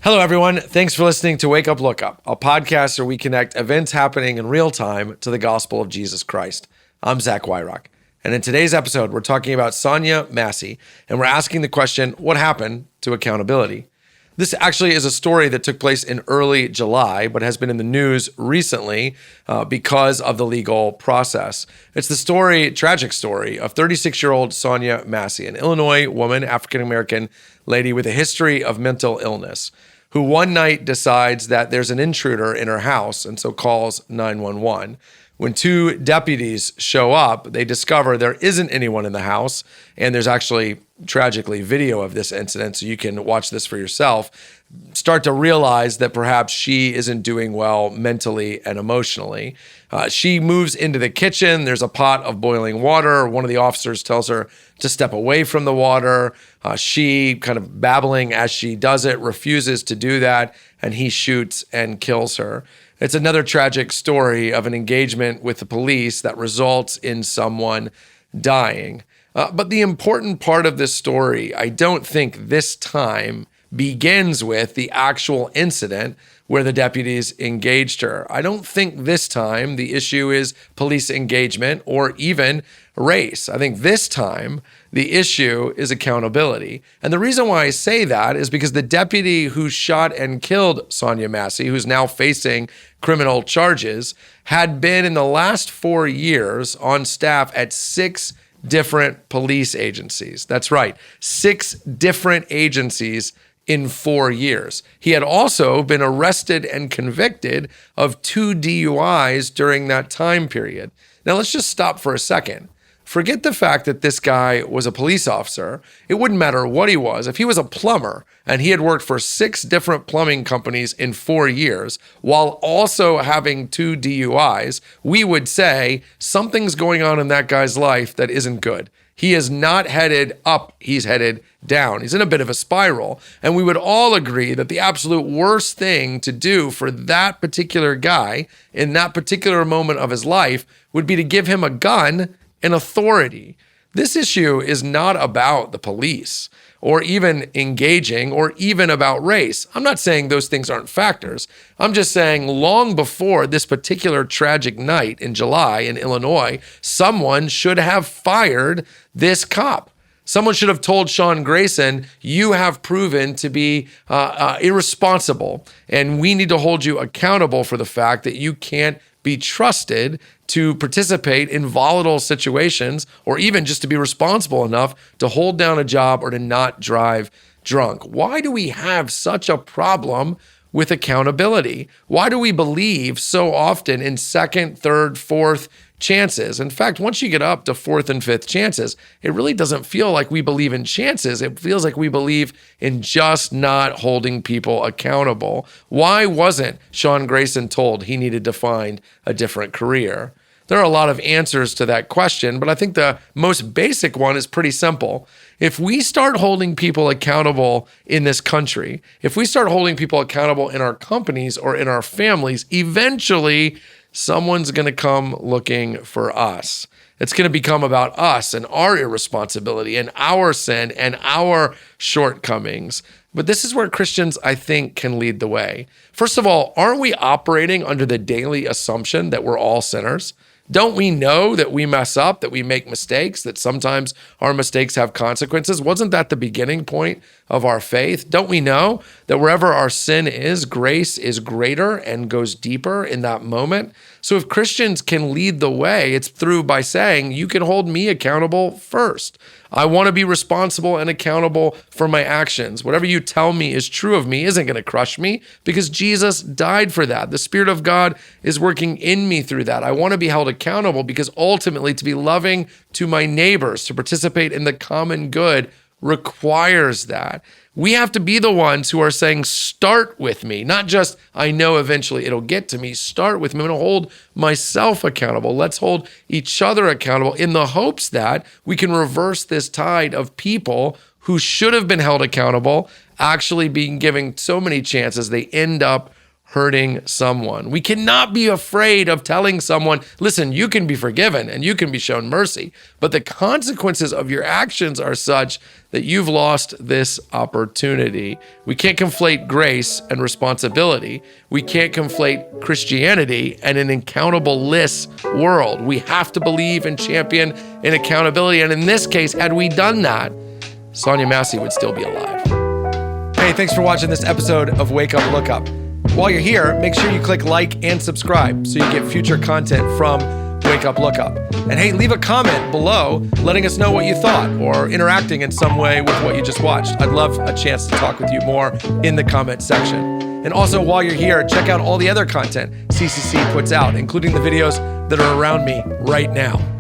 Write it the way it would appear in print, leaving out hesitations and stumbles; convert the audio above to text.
Hello, everyone. Thanks for listening to Wake Up, Look Up, a podcast where we connect events happening in real time to the gospel of Jesus Christ. I'm Zach Wyrock, and in today's episode, we're talking about Sonya Massey, and we're asking the question, what happened to accountability? This actually is a story that took place in early July, but has been in the news recently because of the legal process. It's the tragic story of 36-year-old Sonya Massey, an Illinois woman, African-American lady with a history of mental illness, who one night decides that there's an intruder in her house and so calls 911. When two deputies show up, they discover there isn't anyone in the house, and there's actually, tragically, video of this incident, so you can watch this for yourself. Start to realize that perhaps she isn't doing well mentally and emotionally. She moves into the kitchen. There's a pot of boiling water. One of the officers tells her to step away from the water. She, kind of babbling as she does it, refuses to do that, and he shoots and kills her. It's another tragic story of an engagement with the police that results in someone dying. But the important part of this story, I don't think this time begins with the actual incident where the deputies engaged her. I don't think this time the issue is police engagement or even race. I think this time the issue is accountability. And the reason why I say that is because the deputy who shot and killed Sonya Massey, who's now facing criminal charges, had been in the last 4 years on staff at 6 different police agencies. That's right, 6 different agencies in 4 years. He had also been arrested and convicted of 2 DUIs during that time period. Now let's just stop for a second. Forget the fact that this guy was a police officer. It wouldn't matter what he was. If he was a plumber and he had worked for 6 different plumbing companies in 4 years while also having 2 DUIs, we would say something's going on in that guy's life that isn't good. He is not headed up, he's headed down. He's in a bit of a spiral. And we would all agree that the absolute worst thing to do for that particular guy in that particular moment of his life would be to give him a gun and authority. This issue is not about the police or even engaging or even about race. I'm not saying those things aren't factors. I'm just saying long before this particular tragic night in July in Illinois, someone should have fired this cop. Someone should have told Sean Grayson, you have proven to be irresponsible, and we need to hold you accountable for the fact that you can't be trusted to participate in volatile situations or even just to be responsible enough to hold down a job or to not drive drunk. Why do we have such a problem with accountability? Why do we believe so often in second, third, fourth chances? In fact, once you get up to 4th and 5th chances, it really doesn't feel like we believe in chances. It feels like we believe in just not holding people accountable. Why wasn't Sean Grayson told he needed to find a different career? There are a lot of answers to that question, but I think the most basic one is pretty simple. If we start holding people accountable in this country, if we start holding people accountable in our companies or in our families, eventually someone's going to come looking for us. It's going to become about us and our irresponsibility and our sin and our shortcomings. But this is where Christians, I think, can lead the way. First of all, aren't we operating under the daily assumption that we're all sinners? Don't we know that we mess up, that we make mistakes, that sometimes our mistakes have consequences? Wasn't that the beginning point of our faith? Don't we know that wherever our sin is, grace is greater and goes deeper in that moment? So if Christians can lead the way, it's through by saying, you can hold me accountable first. I want to be responsible and accountable for my actions. Whatever you tell me is true of me isn't going to crush me because Jesus died for that. The Spirit of God is working in me through that. I want to be held accountable because ultimately to be loving to my neighbors, to participate in the common good requires that. We have to be the ones who are saying, start with me, not just, I know eventually it'll get to me. Start with me. I'm going to hold myself accountable. Let's hold each other accountable in the hopes that we can reverse this tide of people who should have been held accountable, actually being given so many chances, they end up hurting someone. We cannot be afraid of telling someone, listen, you can be forgiven and you can be shown mercy, but the consequences of your actions are such that you've lost this opportunity. We can't conflate grace and responsibility. We can't conflate Christianity and an accountable-less world. We have to believe and champion in accountability. And in this case, had we done that, Sonya Massey would still be alive. Hey, thanks for watching this episode of Wake Up, Look Up. While you're here, make sure you click like and subscribe so you get future content from Wake Up, Look Up. And hey, leave a comment below letting us know what you thought or interacting in some way with what you just watched. I'd love a chance to talk with you more in the comment section. And also, while you're here, check out all the other content CCC puts out, including the videos that are around me right now.